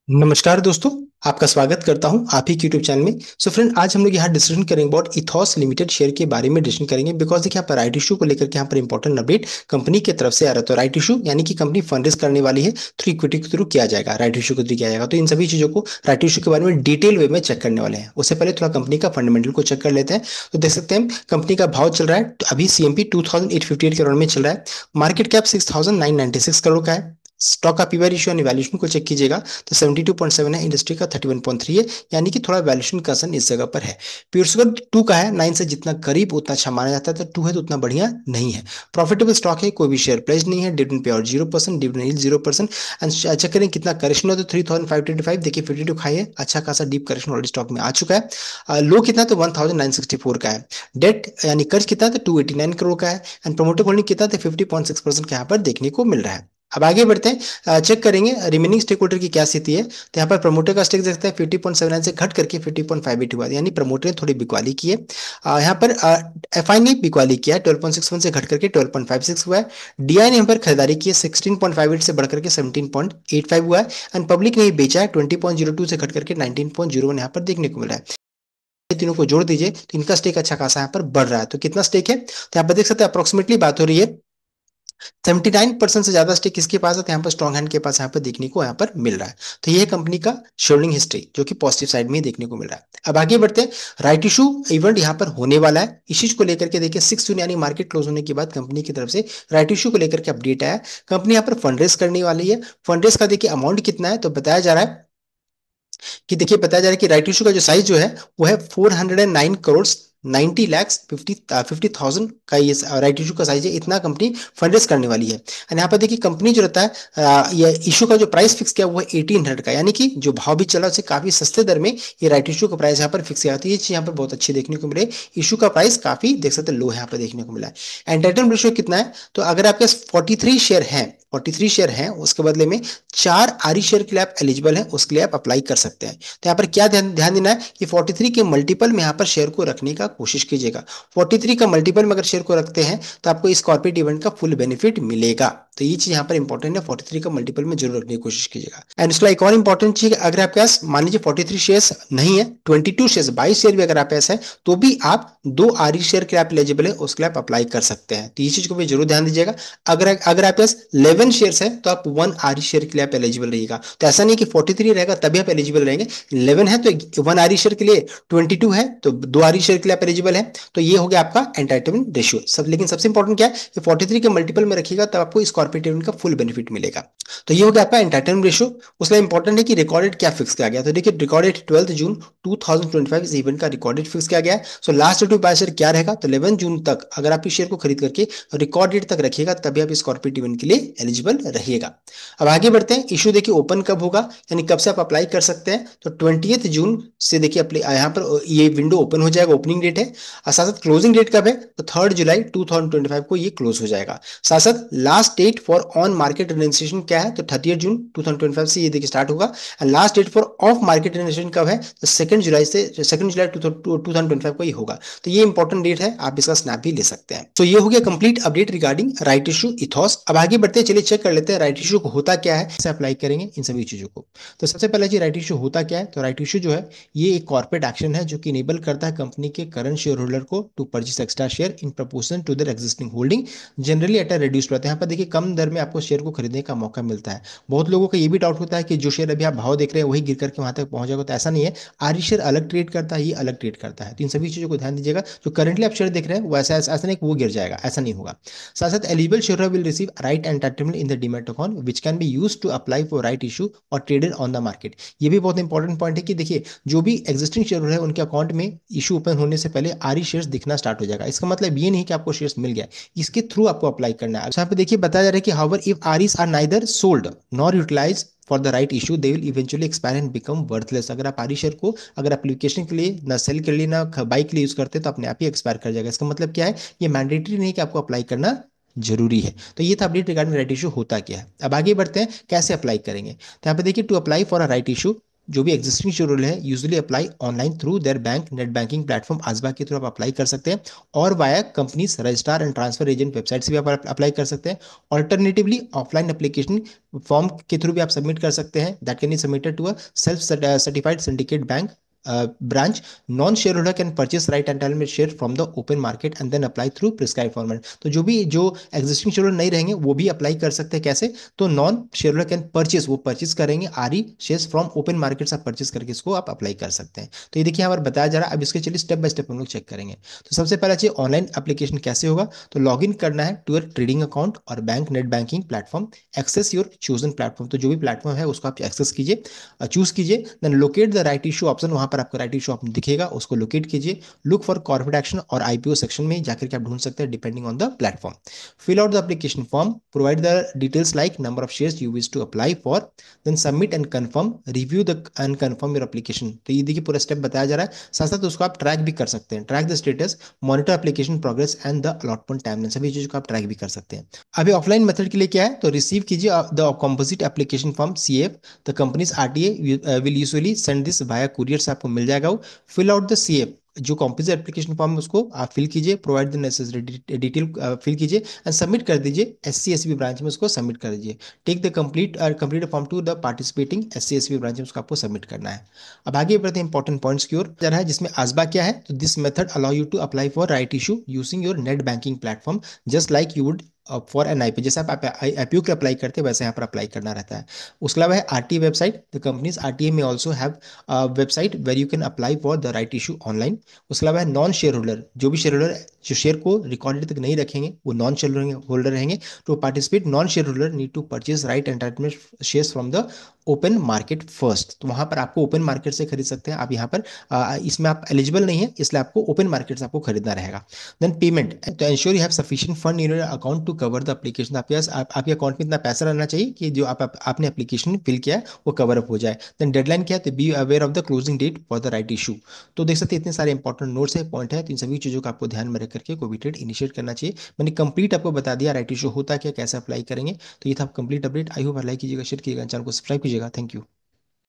नमस्कार दोस्तों। आपका स्वागत करता हूं आप ही के यूट्यूब चैनल में। सो फ्रेंड, आज हम लोग यहाँ डिस्कशन करेंगे अबाउट इथॉस लिमिटेड शेयर के बारे में डिस्कशन करेंगे। बिकॉज देखिए, यहाँ पर राइट इशू को लेकर के यहाँ पर इंपॉर्टेंट अपडेट कंपनी की तरफ से आ रहा है। तो राइट इशू यानी कि कंपनी फंड रेज करने वाली है, थ्रू इक्विटी के थ्रू किया जाएगा, राइट इशू के थ्रू किया जाएगा। तो इन सभी चीजों को राइट इशू के बारे में डिटेल वे में चेक करने वाले हैं। उससे पहले थोड़ा कंपनी का फंडामेंटल को चेक कर लेते हैं। तो देख सकते हैं कंपनी का भाव चल रहा है, तो अभी सीएमपी 2858 करोड़ में चल रहा है। मार्केट कैप 6996 करोड़ का है। स्टॉक का पीवाई रेशियो और वैल्यूएशन को चेक कीजिएगा तो 72.7 है, इंडस्ट्री का 31.3 है, यानी कि थोड़ा वैल्यूएशन का असर इस जगह पर है। प्योर 2 का है, 9 से जितना करीब उतना अच्छा माना जाता है, तो 2 है तो उतना बढ़िया नहीं है। प्रॉफिटेबल स्टॉक है, कोई भी शेयर प्लेज नहीं है, डिविडेंड पे और 0%, डिविडेंड यील्ड 0%। एंड चेक करें कितना करेक्शन होता है, 3525, देखिए 52 खाई है, अच्छा खासा डीप करेक्शन ऑलरेडी स्टॉक में आ चुका है। लो कितना तो 1964 का है। डेट यानी कर्ज कितना तो 289 करोड़ का है। एंड प्रोमोटर होल्डिंग कितना तो 50.6% का यहाँ पर देखने को मिल रहा है। अब आगे बढ़ते हैं, चेक करेंगे रिमेनिंग स्टेक होल्डर की क्या स्थिति है। तो यहाँ पर प्रमोटर का स्टेक देखते हैं 50.79 से घट करके 50.58 हुआ, यानी प्रमोटर ने थोड़ी बिकवाली की है। यहाँ पर एफआई ने बिकवाली किया है, 12.61 से घट करके 12.56 हुआ है। डीआई ने यहाँ पर खरीदारी की है, 16.58 से बढ़ करके 17.85 हुआ है। एंड पब्लिक ने ही बेचा है, 20.02 से घट करके 19.01 यहाँ पर देखने को मिला है। ये तीनों को जोड़ दीजिए तो इनका स्टेक अच्छा खासा यहाँ पर बढ़ रहा है। तो कितना स्टेक है तो यहाँ पर देख सकते हैं, अप्रोक्सीमेटली बात हो रही है 79% से ज्यादा स्टेक किसके पास है, तो यहाँ पर स्ट्रॉन्ग हैंड के पास यहाँ पर देखने को यहाँ पर मिल रहा है। तो ये है कंपनी का शेयरिंग हिस्ट्री, जो कि पॉजिटिव साइड में ही देखने को मिल रहा है। अब आगे बढ़ते हैं, राइट इशू इवेंट यहाँ पर होने वाला है। इस चीज को लेकर के देखिए 6 जून यानी मार्केट क्लोज होने के बाद कंपनी की तरफ से राइट इशू को लेकर के अपडेट आया। कंपनी यहाँ पर फंड रेस करने वाली है। फंड रेस का देखिए अमाउंट कितना है, तो बताया जा रहा है कि देखिए बताया जा रहा है कि राइट इशू का जो साइज जो है वो है 409 करोड़ 90 लाख 50,000 का ये राइट इशू का साइज है। इतना कंपनी फंड रेज करने वाली है। एंड यहाँ पर देखिए कंपनी जो रहता है, ये इशू का जो प्राइस फिक्स किया हुआ है 1800 का, यानी कि जो भाव भी चला उससे काफी सस्ते दर में ये राइट इशू का प्राइस यहाँ पर फिक्स किया था। ये चीज यहाँ पर बहुत अच्छी देखने को मिले। इशू का प्राइस काफी देख सकते लो है यहाँ पर देखने को मिला है। एंटाइटलमेंट रेशियो कितना है, तो अगर आपके पास 43 शेयर हैं, 43 शेयर हैं, उसके बदले में 4 आरी शेयर के लिए आप एलिजिबल हैं, उसके लिए आप अप्लाई कर सकते हैं। तो यहाँ पर क्या ध्यान ध्यान देना है कि 43 के मल्टीपल में यहाँ पर शेयर को रखने का कोशिश कीजिएगा। 43 का मल्टीपल में अगर शेयर को रखते हैं तो आपको इस कॉर्पोरेट इवेंट का फुल बेनिफिट मिलेगा। तो ये चीज यहाँ पर इंपॉर्टेंट है, 43 का मल्टीपल में जरूर रखने की कोशिश कीजिएगा। एंड उसका एक और इंपॉर्टेंट चीज, अगर आपके पास मान लीजिए 43 शेयर नहीं है, 22 शेयर 22 शेयर भी अगर आपके पास है, तो भी आप 2 आरी शेयर के लिए आप एलिजिबल है, उसके लिए आप अप्लाई कर सकते हैं। तो ये चीज को भी जरूर ध्यान दीजिएगा। अगर आपके पास 11 शेयर्स है तो आप 1 आरी शेयर के लिए आप एलिजिबल रहिएगा। तो ऐसा नहीं कि 43 रहेगा तभी आप एलिजिबल रहेंगे। 11 है तो 1 आरी शेयर के लिए, 22 है तो 2 आरी शेयर के लिए आप एलिजिबल है। तो ये हो गया आपका एंटाइटलमेंट रेशियो सब। लेकिन सबसे इंपॉर्टेंट क्या है कि 43 के मल्टीपल में रखिएगा तब आपको इस कॉर्पोरेट इवेंट का फुल बेनिफिट मिलेगा। तो ये हो गया आपका एंटाइटलमेंट रेशियो। उसका इंपॉर्टेंट है कि रिकॉर्डेड क्या फिक्स किया गया। तो देखिए रिकॉर्डेड 12 जून 2025 इस इवेंट का रिकॉर्डेड फिक्स किया गया है। So last date to buy share क्या रहेगा, तो 11 जून तक अगर आप इस शेयर को खरीद करके रिकॉर्ड डेट तक रखिएगा तभी आप इस कॉर्पोरेट इवेंट के लिए एलिजिबल रहिएगा। अब आगे बढ़ते हैं, इशू देखिए ओपन कब होगा, यानी कब से आप अप्लाई कर सकते हैं। तो 20 जून से देखिए यहाँ पर ये विंडो ओपन हो जाएगा, ओपनिंग डेट है। और साथ साथ क्लोजिंग डेट कब है, तो 3 जुलाई 2025 को ये क्लोज हो जाएगा। साथ साथ last date for on market registration क्या है, तो 30 जून 2025 से ये देखिए स्टार्ट होगा। And last date for off market registration कब है, तो 2 जुलाई 2025 को ये होगा। तो ये इंपॉर्टेंट डेट है, आप इसका स्नैप भी ले सकते हैं। तो ये हो गया complete update regarding right issue ethos. अब आगे बढ़ते हैं, चलिए चेक कर लेते हैं राइट इशू को होता क्या है, कैसे अप्लाई करेंगे इन सभी चीजों को। तो सबसे पहले जी राइट इशू होता क्या है, तो राइट इशू जो है ये एक कॉर्पोरेट एक्शन है जो कि इनेबल करता है कंपनी के करंट शेयर होल्डर को to purchase extra share in proportion to their existing holding, generally at a reduced price. यहाँ पर देखिए कम दर में आपको शेयर को खरीदने का मौका मिलता है। बहुत लोगों का ये भी डाउट होता है कि जो शेयर अभी आप भाव देख रहे हैं वही गिर करके वहां तक पहुंच जाएगा, तो ऐसा नहीं है। आरी शेयर अलग ट्रेड करता है, ये अलग ट्रेड करता है। तो इन सभी चीजों को ध्यान दीजिएगा। जो करंटली आप शेयर देख रहे हैं वो ऐसा नहीं कि वो गिर जाएगा, ऐसा नहीं होगा। साथ साथ eligible share will receive right entitlement in the demat account which can be used to apply for right issue और ट्रेडेड ऑन द मार्केट। ये भी बहुत इंपॉर्टेंट पॉइंट है कि देखिए जो भी एग्जिस्टिंग शेयर है उनके अकाउंट में इशू ओपन होने से पहले आरी शेयर्स दिखना स्टार्ट हो जाएगा। इसका मतलब ये नहीं कि आपको शेयर्स मिल गया, इसके थ्रू आपको अप्लाई करना है। यहाँ पे देखिए बताया जा रहा है कि however if REs are neither sold nor utilise for the right issue they will eventually expire and become worthless. अगर आप आरी शेयर को अगर एप्लीकेशन के लिए ना सेल के लिए ना बाई के लिए यूज करते तो अपने आप ही एक्सपायर कर जाएगा। इसका मतलब क्या है, ये मैंडेटरी नहीं कि आपको अप्लाई करना जरूरी है। तो ये था अपडेट रिगार्डिंग राइट इशू होता क्या है। अब आगे बढ़ते हैं कैसे अप्लाई करेंगे। तो यहाँ पे देखिए to apply for a right issue जो भी एग्जिस्टिंग शेयर होल्डर है usually apply online through their bank net banking platform ASBA के थ्रू आप अप्लाई कर सकते हैं, और via companies registrar and transfer agent website से भी आप अप्लाई कर सकते हैं। ऑल्टरनेटिवली ऑफलाइन एप्लीकेशन फॉर्म के थ्रू भी आप सबमिट कर सकते हैं, that can be submitted to a self certified syndicate bank branch. Non-shareholder can purchase right entitlement share from the open market and then apply through prescribed format. तो जो existing share holder नहीं रहेंगे वो भी apply कर सकते हैं। कैसे? तो non share holder can purchase, वो परचेस करेंगे आरई शेयर्स फ्रॉम ओपन मार्केट से आप परचेस करके इसको आप अप्लाई कर सकते हैं। तो ये देखिए यहाँ पर बताया जा रहा है। अब इसके चलिए स्टेप बाय स्टेप हम लोग चेक करेंगे। तो सबसे पहला चाहिए ऑनलाइन एप्लीकेशन कैसे होगा। तो लॉग इन करना है टू योर ट्रेडिंग अकाउंट और bank net banking platform, access your chosen platform, तो जो भी प्लेटफॉर्म है उसको आप एक्सेस कीजिए, चूज कीजिए, then locate the right issue option, वहां पर आपको राइट इशू ऑप्शन दिखेगा, उसको लोकेट कीजिए। लुक फॉर कॉर्पोरेट एक्शन और आईपीओ सेक्शन में जाकर के आप ढूंढ सकते हैं depending on the platform. Fill out the application form, provide the details like number of shares you wish to apply for, then submit and confirm, review the and confirm your application. तो ये देखिए पूरा step बताया जा रहा है। साथ साथ उसको आप ट्रैक भी कर सकते हैं, track the status, monitor application progress and the allotment timeline, सभी चीजों को आप ट्रैक भी कर सकते हैं। अभी ऑफलाइन मेथड के लिए क्या है, तो रिसीव कीजिए the composite application form CF, the companies RTA will usually send this via courier से आपको मिल जाएगा वो। फिल आउट द सीएफ, जो कॉम्पोजिट एप्लीकेशन फॉर्म है उसको आप फिल कीजिए, provide the necessary detail fill कीजिए एंड सबमिट कर दीजिए। एससी एसबी ब्रांच में उसको सबमिट कर दीजिए। Take the complete form to the participating SC SB branch में उसको आपको सबमिट करना है। अब आगे बढ़ते हैं इंपॉर्टेंट पॉइंट्स की ओर जा रहा है, जिसमें आसबा क्या है। तो this method allow you to apply for right issue using your net banking platform just like you would for an IP, जैसे आप आईपीओ के अप्लाई करते हैं वैसे यहाँ पर अप्लाई करना रहता है। उसके अलावा है RTA website, the companies RTA में also have website where you can apply for the right issue online. उसके अलावा है नॉन शेयर होल्डर, जो भी शेयर होल्डर जो शेयर को रिकॉर्डेड तक नहीं रखेंगे वो नॉन शेयर होल्डर रहेंगे। To participate non share holder need to purchase right entitlement shares from the open market first, तो वहां पर आपको ओपन मार्केट से खरीद सकते हैं। आप यहाँ पर इसमें आप एलिजिबल नहीं है, इसलिए आपको ओपन मार्केट से आपको खरीदना रहेगा। देन पेमेंट, तो ensure you have sufficient fund in your account to cover the application, आपके पास आपके अकाउंट में इतना पैसा रहना चाहिए कि जो आपने एप्लीकेशन फिल किया है वो कवर अप हो जाए। देन डेडलाइन क्या है, तो be aware of the closing date for the right issue. तो देख सकते हैं इतने सारे इंपॉर्टेंट नोट्स है, पॉइंट है, तो इन सभी चीजों को आपको ध्यान में रख करके कोई भी ट्रेड इनिशिएट करना चाहिए। मैंने कंप्लीट आपको बता दिया राइट इशू होता क्या, कैसे अप्लाई करेंगे। तो ये था complete update. I hope like कीजिएगा, शेयर कीजिएगा, चैनल को सब्सक्राइब कीजिएगा। Thank you.